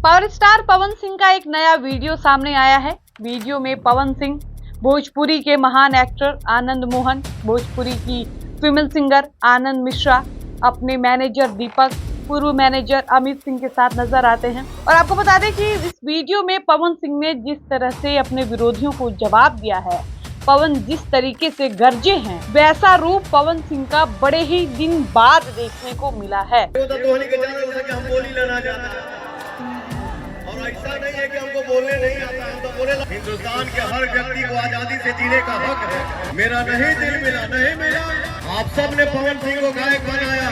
Power star Pawan Singh का एक नया वीडियो सामने आया है। वीडियो में पवन सिंह भोजपुरी के महान एक्टर आनंद मोहन, भोजपुरी की फीमेल सिंगर आनंद मिश्रा, अपने मैनेजर दीपक, पूर्व मैनेजर अमित सिंह के साथ नजर आते हैं। और आपको बता दें कि इस वीडियो में पवन सिंह ने जिस तरह से अपने विरोधियों को जवाब दिया है, पवन जिस तरीके से गरजे हैं, वैसा रूप पवन सिंह का बड़े ही दिन बाद देखने को मिला है। और ऐसा नहीं है कि हमको बोलने नहीं आता, हम तो बोले हिंदुस्तान के हर व्यक्ति को आजादी से जीने का हक है। मेरा नहीं दिल मिला, नहीं मिला। आप सब ने पवन सिंह को गायक बनाया,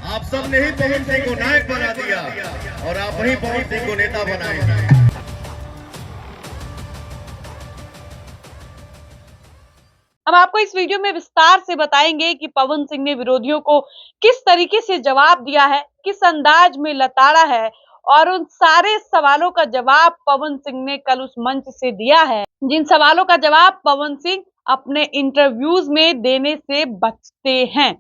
आप सब ने ही पवन सिंह को नायक बना दिया और आप ही पवन सिंह को नेता बनाए। अब आपको इस वीडियो में विस्तार से बताएंगे कि पवन सिंह ने विरोधियों को किस तरीके से जवाब दिया है, किस अंदाज में लताड़ा है, और उन सारे सवालों का जवाब पवन सिंह ने कल उस मंच से दिया है, जिन सवालों का जवाब पवन सिंह अपने इंटरव्यूज में देने से बचते हैं।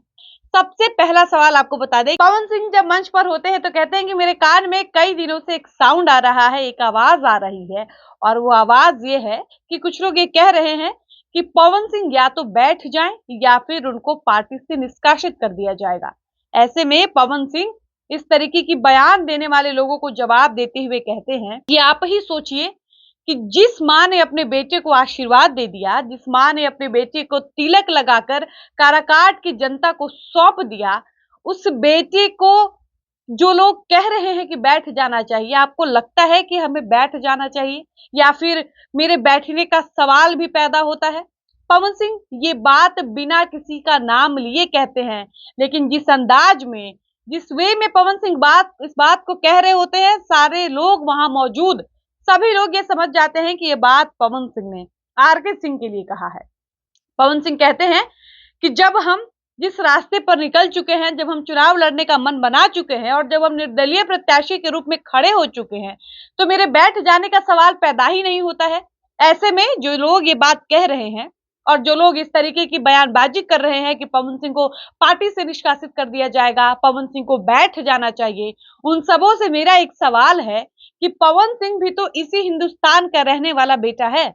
सबसे पहला सवाल आपको बता दें, पवन सिंह जब मंच पर होते हैं तो कहते हैं कि मेरे कान में कई दिनों से एक साउंड आ रहा है, एक आवाज आ रही है, और वो आवाज ये है कि कुछ लोग ये कह रहे हैं कि पवन सिंह या तो बैठ जाएं या फिर उनको पार्टी से निष्कासित कर दिया जाएगा। ऐसे में पवन सिंह इस तरीके की बयान देने वाले लोगों को जवाब देते हुए कहते हैं कि आप ही सोचिए कि जिस माँ ने अपने बेटे को आशीर्वाद दे दिया, जिस माँ ने अपने बेटे को तिलक लगाकर काराकाट की जनता को सौंप दिया, उस बेटे को जो लोग कह रहे हैं कि बैठ जाना चाहिए, आपको लगता है कि हमें बैठ जाना चाहिए या फिर मेरे बैठने का सवाल भी पैदा होता है? पवन सिंह ये बात बिना किसी का नाम लिए कहते हैं, लेकिन जिस अंदाज में, जिस वे में पवन सिंह इस बात को कह रहे होते हैं, सारे लोग वहां मौजूद सभी लोग ये समझ जाते हैं कि ये बात पवन सिंह ने आरके सिंह के लिए कहा है। पवन सिंह कहते हैं कि जब हम जिस रास्ते पर निकल चुके हैं, जब हम चुनाव लड़ने का मन बना चुके हैं और जब हम निर्दलीय प्रत्याशी के रूप में खड़े हो चुके हैं, तो मेरे बैठ जाने का सवाल पैदा ही नहीं होता है। ऐसे में जो लोग ये बात कह रहे हैं और जो लोग इस तरीके की बयानबाजी कर रहे हैं कि पवन सिंह को पार्टी से निष्कासित कर दिया जाएगा, पवन सिंह को बैठ जाना चाहिए, उन सबों से मेरा एक सवाल है कि पवन सिंह भी तो इसी हिंदुस्तान का रहने वाला बेटा है।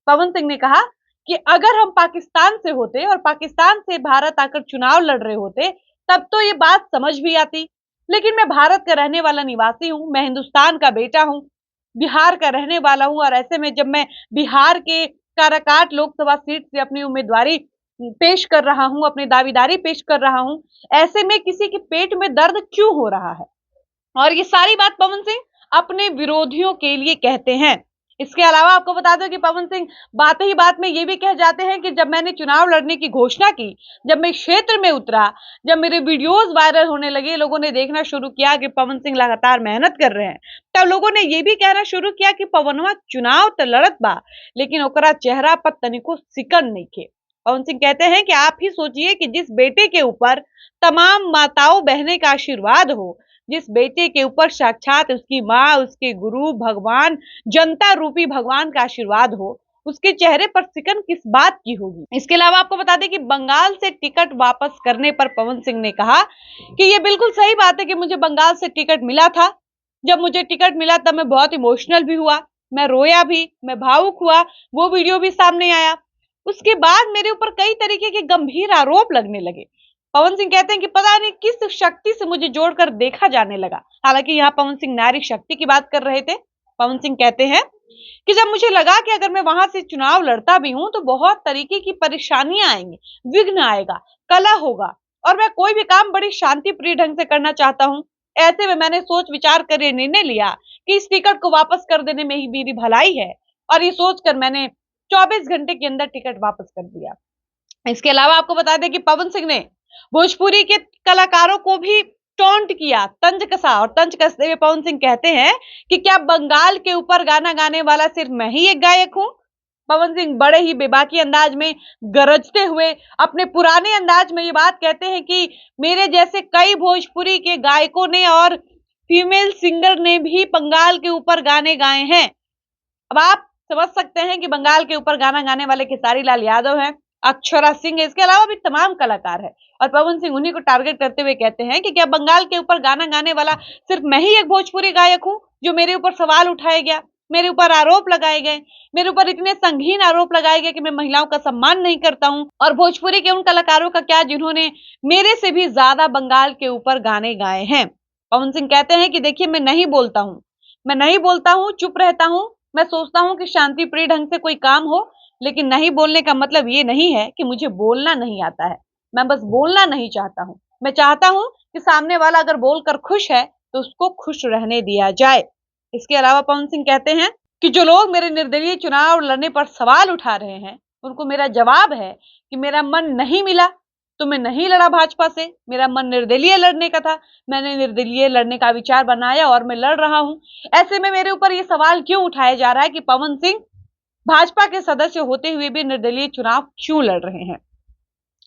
पवन सिंह ने कहा कि अगर हम पाकिस्तान से होते और पाकिस्तान से भारत आकर चुनाव लड़ रहे होते, तब तो ये बात समझ भी आती, लेकिन मैं भारत का रहने वाला निवासी हूँ, मैं हिंदुस्तान का बेटा हूँ, बिहार का रहने वाला हूँ, और ऐसे में जब मैं बिहार के काराकाट लोकसभा सीट से अपनी उम्मीदवारी पेश कर रहा हूँ, अपनी दावेदारी पेश कर रहा हूँ, ऐसे में किसी के पेट में दर्द क्यों हो रहा है? और ये सारी बात पवन सिंह अपने विरोधियों के लिए कहते हैं। इसके अलावा आपको बता दो कि पवन सिंह बात ही बात में ये भी कह जाते हैं कि जब मैंने चुनाव लड़ने की घोषणा की, जब मैं क्षेत्र में उतरा, जब मेरे वीडियोस वायरल होने लगे, लोगों ने देखना शुरू किया कि पवन सिंह लगातार मेहनत कर रहे हैं, तब लोगों ने ये भी कहना शुरू किया कि पवनवा चुनाव तो लड़त बा, लेकिन ओकरा चेहरा पर तनिको सिकन नहीं खे। पवन सिंह कहते हैं कि आप ही सोचिए कि जिस बेटे के ऊपर तमाम माताओं बहने का आशीर्वाद हो, जिस बेटे के ऊपर साक्षात उसकी माँ, उसके गुरु, भगवान, जनता रूपी भगवान का आशीर्वाद हो, उसके चेहरे पर सिकन किस बात की होगी? इसके अलावा आपको बता दें कि बंगाल से टिकट वापस करने पर पवन सिंह ने कहा कि ये बिल्कुल सही बात है कि मुझे बंगाल से टिकट मिला था। जब मुझे टिकट मिला तब मैं बहुत इमोशनल भी हुआ, मैं रोया भी, मैं भावुक हुआ, वो वीडियो भी सामने आया। उसके बाद मेरे ऊपर कई तरीके के गंभीर आरोप लगने लगे। पवन सिंह कहते हैं कि पता नहीं किस शक्ति से मुझे जोड़कर देखा जाने लगा। हालांकि यहाँ पवन सिंह नारी शक्ति की बात कर रहे थे। पवन सिंह कहते हैं कि जब मुझे लगा कि अगर मैं वहां से चुनाव लड़ता भी हूं तो बहुत तरीके की परेशानियां आएंगी, विघ्न आएगा, कलह होगा, और मैं कोई भी काम बड़ी शांति प्रिय ढंग से करना चाहता हूं। ऐसे में मैंने सोच विचार कर निर्णय लिया कि इस टिकट को वापस कर देने में ही मेरी भलाई है, और ये सोचकर मैंने 24 घंटे के अंदर टिकट वापस कर दिया। इसके अलावा आपको बता दें कि पवन सिंह ने भोजपुरी के कलाकारों को भी टॉन्ट किया, तंज कसा, और तंज कसते हुए पवन सिंह कहते हैं कि क्या बंगाल के ऊपर गाना गाने वाला सिर्फ मैं ही एक गायक हूं? पवन सिंह बड़े ही बेबाकी अंदाज में, गरजते हुए, अपने पुराने अंदाज में ये बात कहते हैं कि मेरे जैसे कई भोजपुरी के गायकों ने और फीमेल सिंगर ने भी बंगाल के ऊपर गाने गाए हैं। अब आप समझ सकते हैं कि बंगाल के ऊपर गाना गाने वाले खेसारी लाल यादव हैं, अक्षरा सिंह है, इसके अलावा भी तमाम कलाकार है, और पवन सिंह उन्हीं को टारगेट करते हुए कहते हैं कि क्या बंगाल के ऊपर गाना गाने वाला सिर्फ मैं ही एक भोजपुरी गायक हूं? जो मेरे ऊपर सवाल उठाया गया, मेरे ऊपर आरोप लगाए गए, मेरे ऊपर इतने संगीन आरोप लगाए गए कि मैं महिलाओं का सम्मान नहीं करता हूं। और भोजपुरी के उन कलाकारों का क्या जिन्होंने मेरे से भी ज्यादा बंगाल के ऊपर गाने गाए हैं। पवन सिंह कहते हैं कि देखिए मैं नहीं बोलता हूं, मैं नहीं बोलता हूं, चुप रहता हूं। मैं सोचता हूं कि शांति प्रिय ढंग से कोई काम हो, लेकिन नहीं बोलने का मतलब ये नहीं है कि मुझे बोलना नहीं आता है। मैं बस बोलना नहीं चाहता हूं। मैं चाहता हूं कि सामने वाला अगर बोलकर खुश है तो उसको खुश रहने दिया जाए। इसके अलावा पवन सिंह कहते हैं कि जो लोग मेरे निर्दलीय चुनाव लड़ने पर सवाल उठा रहे हैं, उनको मेरा जवाब है कि मेरा मन नहीं मिला तो मैं नहीं लड़ा भाजपा से। मेरा मन निर्दलीय लड़ने का था, मैंने निर्दलीय लड़ने का विचार बनाया और मैं लड़ रहा हूं। ऐसे में मेरे ऊपर ये सवाल क्यों उठाया जा रहा है कि पवन सिंह भाजपा के सदस्य होते हुए भी निर्दलीय चुनाव क्यों लड़ रहे हैं।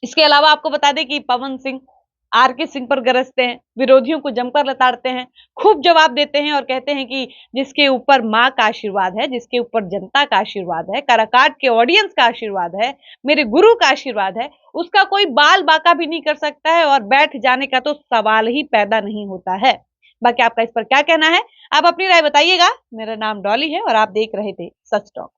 इसके अलावा आपको बता दें कि पवन सिंह आरके सिंह पर गरजते हैं, विरोधियों को जमकर लताड़ते हैं, खूब जवाब देते हैं और कहते हैं कि जिसके ऊपर माँ का आशीर्वाद है, जिसके ऊपर जनता का आशीर्वाद है, काराकाट के ऑडियंस का आशीर्वाद है, मेरे गुरु का आशीर्वाद है, उसका कोई बाल बाका भी नहीं कर सकता है और बैठ जाने का तो सवाल ही पैदा नहीं होता है। बाकी आपका इस पर क्या कहना है, आप अपनी राय बताइएगा। मेरा नाम डॉली है और आप देख रहे थे सच टॉक।